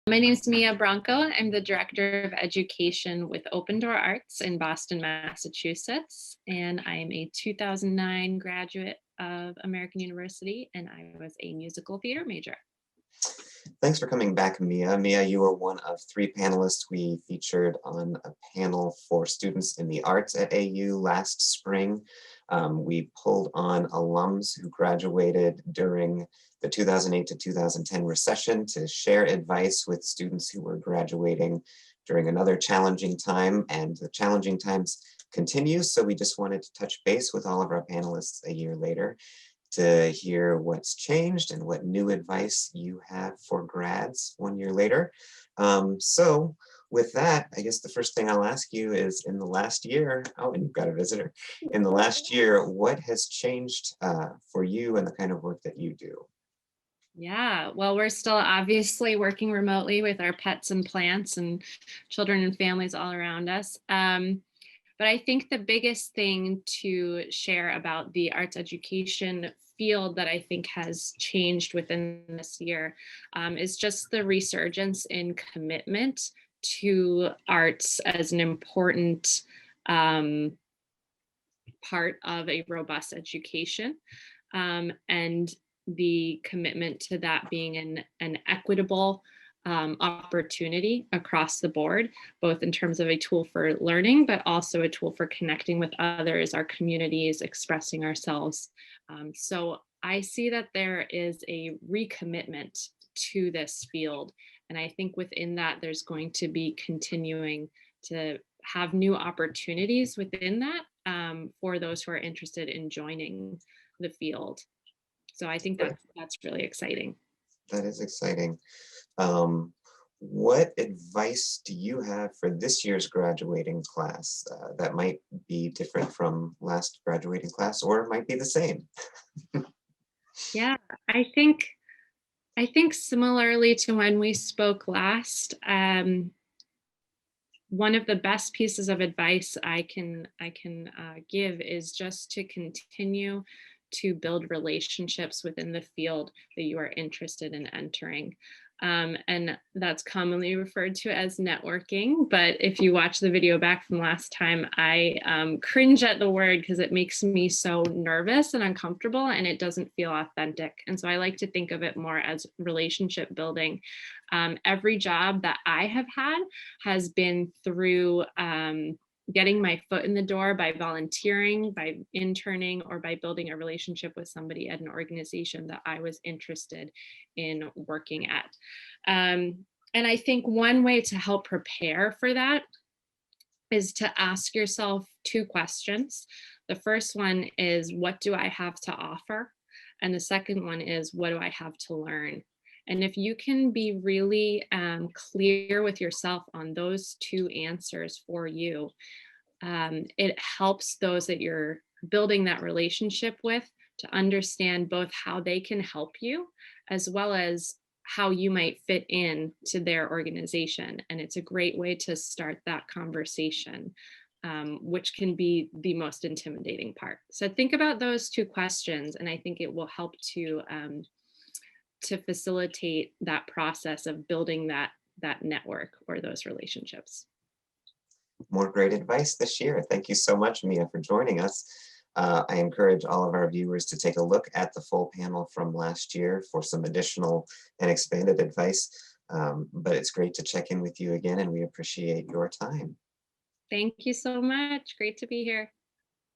My name is Mia Branco. I'm the Director of Education with Open Door Arts in Boston, Massachusetts. And I am a 2009 graduate of American University, and I was a musical theater major. Thanks for coming back, Mia. Mia, you were one of 3 panelists we featured on a panel for students in the arts at AU last spring. We pulled on alums who graduated during the 2008 to 2010 recession to share advice with students who were graduating during another challenging time, and the challenging times continue. So we just wanted to touch base with all of our panelists a year later to hear what's changed and what new advice you have for grads 1 year later. So with that, I guess the first thing I'll ask you is, in the last year, oh, and you've got a visitor. In the last year, what has changed for you and the kind of work that you do? Yeah, well, we're still obviously working remotely with our pets and plants and children and families all around us. But I think the biggest thing to share about the arts education field that I think has changed within this year is just the resurgence in commitment to arts as an important part of a robust education, and the commitment to that being an equitable opportunity across the board, both in terms of a tool for learning, but also a tool for connecting with others, our communities, expressing ourselves. So I see that there is a recommitment to this field. And I think within that, there's going to be continuing to have new opportunities within that for those who are interested in joining the field. So I think that's really exciting. That is exciting. What advice do you have for this year's graduating class that might be different from last graduating class, or it might be the same? Yeah, I think similarly to when we spoke last, one of the best pieces of advice I can give is just to continue to build relationships within the field that you are interested in entering. And that's commonly referred to as networking. But if you watch the video back from last time, I cringe at the word because it makes me so nervous and uncomfortable, and it doesn't feel authentic. And so I like to think of it more as relationship building. Every job that I have had has been through getting my foot in the door by volunteering, by interning, or by building a relationship with somebody at an organization that I was interested in working at. And I think one way to help prepare for that is to ask yourself 2 questions. The first one is, what do I have to offer? And the second one is, what do I have to learn? And if you can be really clear with yourself on those 2 answers for you, it helps those that you're building that relationship with to understand both how they can help you, as well as how you might fit in to their organization. And it's a great way to start that conversation, which can be the most intimidating part. So think about those 2 questions, and I think it will help to facilitate that process of building that network or those relationships. More great advice this year. Thank you so much, Mia, for joining us. I encourage all of our viewers to take a look at the full panel from last year for some additional and expanded advice. But it's great to check in with you again, and we appreciate your time. Thank you so much. Great to be here.